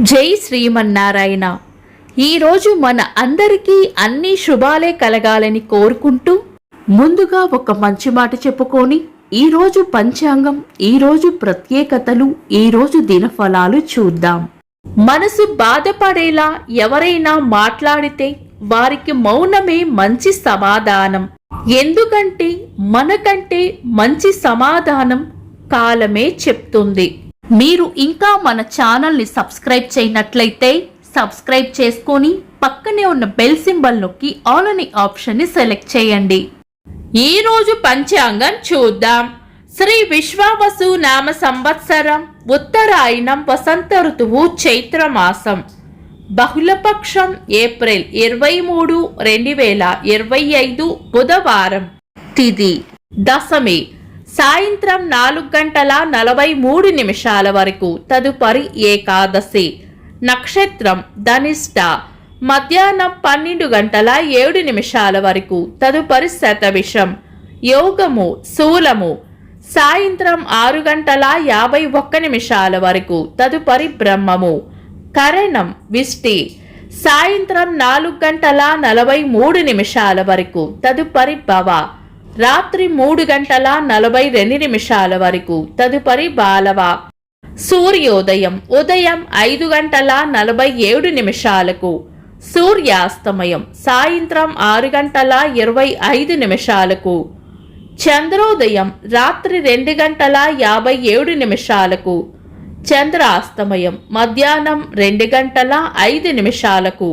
జై శ్రీమన్నారాయణ. ఈరోజు మన అందరికీ అన్ని శుభాలే కలగాలని కోరుకుంటూ ముందుగా ఒక మంచి మాట చెప్పుకొని ఈరోజు పంచాంగం, ఈరోజు ప్రత్యేకతలు, ఈరోజు దినఫలాలు చూద్దాం. మనసు బాధపడేలా ఎవరైనా మాట్లాడితే వారికి మౌనమే మంచి సమాధానం. ఎందుకంటే మనకంటే మంచి సమాధానం కాలమే చెప్తుంది. మీరు ఇంకా మన ఛానల్ని సబ్స్క్రైబ్ చేయనట్లయితే సబ్స్క్రైబ్ చేసుకొని పక్కనే ఉన్న బెల్ సింబల్ నొక్కి ఆల్ అనే ఆప్షన్ని సెలెక్ట్ చేయండి. ఈరోజు పంచాంగం చూద్దాం. శ్రీ విశ్వావసు నామ సంవత్సరం, ఉత్తరాయణం, వసంత ఋతువు, చైత్రమాసం, బహుళపక్షం, ఏప్రిల్ 23, 2025 బుధవారం. తిథి దశమి, సాయంత్రం 4:43 వరకు. తదుపరి ఏకాదశి. నక్షత్రం ధనిష్ట, మధ్యాహ్నం 12:07 వరకు. తదుపరి శతభిషం. యోగము శూలము, సాయంత్రం 6:51 వరకు. తదుపరి బ్రహ్మము. కరణం విష్టి, సాయంత్రం 4:43 వరకు. తదుపరి భవ. రాత్రి 3:42 వరకు. తదుపరి బాలవ. సూర్యోదయం ఉదయం 5:47. సూర్యాస్తమయం సాయంత్రం 6:25. చంద్రోదయం రాత్రి 2:57. చంద్రాస్తమయం మధ్యాహ్నం 2:05.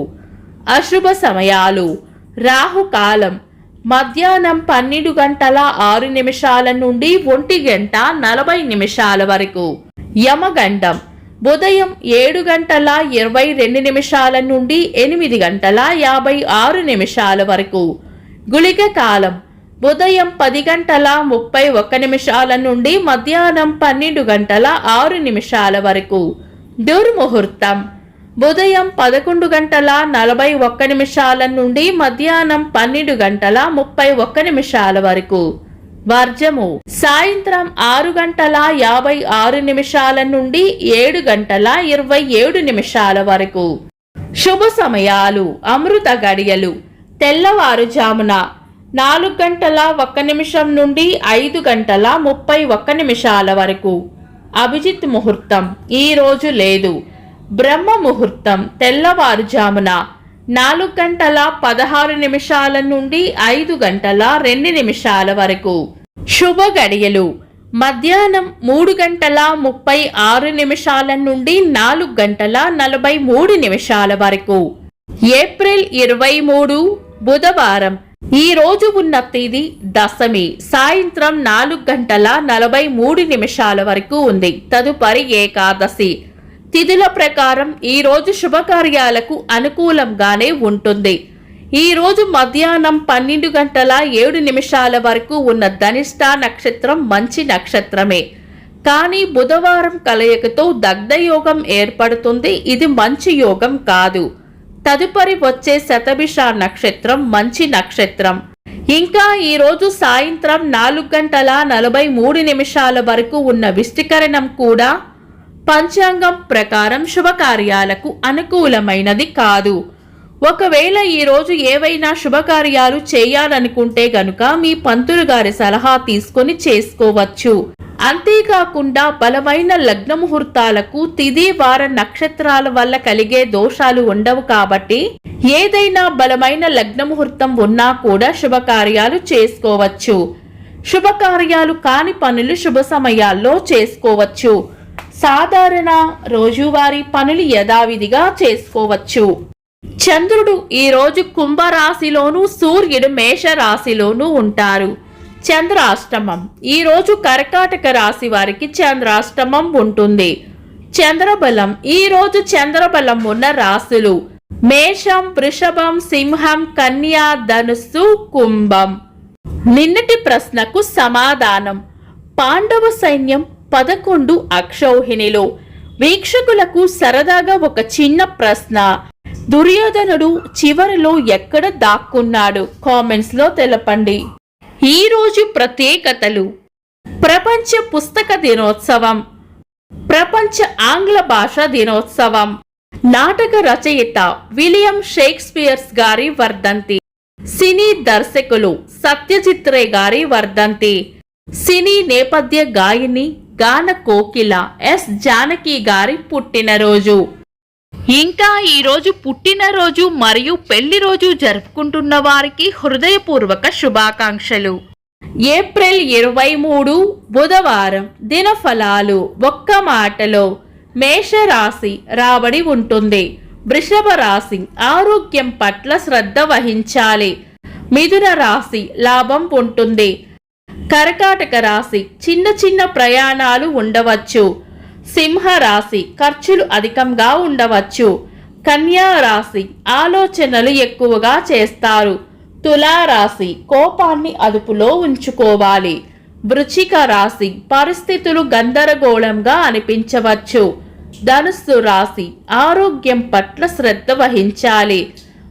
అశుభ సమయాలు. రాహుకాలం మధ్యాహ్నం 12:06 నుండి 1:40 వరకు. యమగండం ఉదయం 7:22 నుండి 8:56 వరకు. గుళిక కాలం ఉదయం 10:31 నుండి మధ్యాహ్నం 12:06 వరకు. దుర్ముహూర్తం ఉదయం 11:41 నుండి మధ్యాహ్నం 12:31 వరకు. వర్జము సాయంత్రం 6:56 నుండి 7:27 వరకు. శుభ సమయాలు. అమృత గడియలు తెల్లవారుజామున 4:01 నుండి 5:31 వరకు. అభిజిత్ ముహూర్తం ఈ రోజు లేదు. బ్రహ్మ ముహూర్తం తెల్లవారుజామున 4:16 నుండి 5:02 వరకు. శుభ గడియలు మధ్యాహ్నం 3:36 నుండి 4:43 వరకు. ఏప్రిల్ 23 బుధవారం. ఈ రోజు ఉన్న తేదీ దశమి, సాయంత్రం 4:43 వరకు ఉంది. తదుపరి ఏకాదశి. తిథుల ప్రకారం ఈ రోజు శుభకార్యాలకు అనుకూలంగానే ఉంటుంది. ఈ రోజు మధ్యాహ్నం 12:07 వరకు ఉన్న ధనిష్ట నక్షత్రం మంచి నక్షత్రమే. కానీ బుధవారం కలయికతో దగ్ధయోగం ఏర్పడుతుంది. ఇది మంచి యోగం కాదు. తదుపరి వచ్చే శతభిష నక్షత్రం మంచి నక్షత్రం. ఇంకా ఈ రోజు సాయంత్రం 4:43 వరకు ఉన్న విష్టికరణం కూడా పంచాంగం ప్రకారం శుభకార్యాలకు అనుకూలమైనది కాదు. ఒకవేళ ఈ రోజు ఏవైనా శుభకార్యాలు చేయాలనుకుంటే గనుక మీ పంతులు గారి సలహా తీసుకొని చేసుకోవచ్చు. అంతేకాకుండా బలమైన లగ్న ముహూర్తాలకు తిథి వార నక్షత్రాల వల్ల కలిగే దోషాలు ఉండవు. కాబట్టి ఏదైనా బలమైన లగ్న ముహూర్తం ఉన్నా కూడా శుభకార్యాలు చేసుకోవచ్చు. శుభకార్యాలు కాని పనులు శుభ సమయాల్లో చేసుకోవచ్చు. సాధారణ రోజువారీ పనులు యథావిధిగా చేసుకోవచ్చు. చంద్రుడు ఈ రోజు కుంభరాశిలోను, సూర్యుడు మేషరాశిలోనూ ఉంటారు. చంద్రాష్టమం ఈ రోజు కర్కాటక రాశి వారికి చంద్రాష్టమం ఉంటుంది. చంద్రబలం ఈ రోజు చంద్రబలం ఉన్న రాశులు మేషం, వృషభం, సింహం, కన్యా, ధనుస్సు, కుంభం. నిన్నటి ప్రశ్నకు సమాధానం. పాండవ సైన్యం 11 అక్షౌహిణిలు. వీక్షకులకు సరదాగా ఒక చిన్న ప్రశ్న. దుర్యోధనుడు చివరిలో ఎక్కడ దాక్కున్నాడు? కామెంట్స్ లో తెలపండి. ఈ రోజు ప్రత్యేకతలు. ప్రపంచ పుస్తక దినోత్సవం, ప్రపంచ ఆంగ్ల భాషా దినోత్సవం, నాటక రచయిత విలియం షేక్స్పియర్స్ గారి వర్ధంతి. సినీ దర్శకులు సత్యజిత్ రే గారి వర్ధంతి. సినీ నేపథ్య గాయని గాన కోకిల ఎస్ జానకి గారి పుట్టినరోజు. ఇంకా ఈరోజు పుట్టినరోజు మరియు పెళ్లి రోజు జరుపుకుంటున్న వారికి హృదయపూర్వక శుభాకాంక్షలు. ఏప్రిల్ 23 బుధవారం. దినఫలాలు. ఒక్క మాటలో మేషరాశి రాబడి ఉంటుంది. వృషభ రాశి ఆరోగ్యం పట్ల శ్రద్ధ వహించాలి. మిథున రాశి లాభం ఉంటుంది. కర్కాటక రాశి చిన్న చిన్న ప్రయాణాలు ఉండవచ్చు. సింహ రాశి ఖర్చులు అధికంగా ఉండవచ్చు. కన్యా రాశి ఆలోచనలు ఎక్కువగా చేస్తారు. తులారాశి కోపాన్ని అదుపులో ఉంచుకోవాలి. వృశ్చిక రాశి పరిస్థితులు గందరగోళంగా అనిపించవచ్చు. ధనుస్సు రాశి ఆరోగ్యం పట్ల శ్రద్ధ వహించాలి.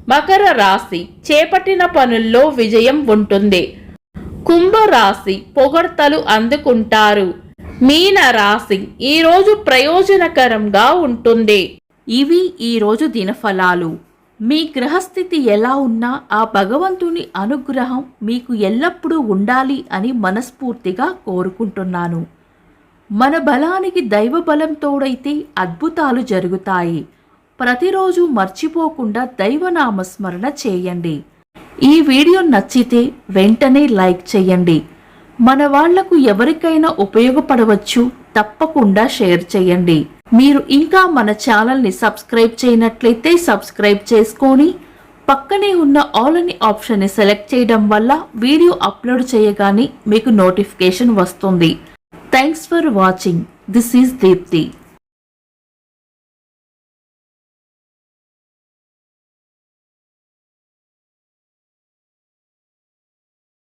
మకర రాశి చేపట్టిన పనుల్లో విజయం ఉంటుంది. కుంభరాశి పొగడ్తలు అందుకుంటారు. మీన రాశి ఈరోజు ప్రయోజనకరంగా ఉంటుంది. ఇవి ఈరోజు దినఫలాలు. మీ గ్రహస్థితి ఎలా ఉన్నా ఆ భగవంతుని అనుగ్రహం మీకు ఎల్లప్పుడూ ఉండాలి అని మనస్ఫూర్తిగా కోరుకుంటున్నాను. మన బలానికి దైవ బలం తోడైతే అద్భుతాలు జరుగుతాయి. ప్రతిరోజు మర్చిపోకుండా దైవనామస్మరణ చేయండి. ఈ వీడియో నచ్చితే వెంటనే లైక్ చేయండి. మన వాళ్లకు ఎవరికైనా ఉపయోగపడవచ్చు. తప్పకుండా షేర్ చేయండి. మీరు ఇంకా మన ఛానల్ని సబ్స్క్రైబ్ చేయనట్లయితే సబ్స్క్రైబ్ చేసుకొని పక్కనే ఉన్న ఆల్ అని ఆప్షన్ని సెలెక్ట్ చేయడం వల్ల వీడియో అప్లోడ్ చేయగానే మీకు నోటిఫికేషన్ వస్తుంది. Thanks for watching. This is Deepti.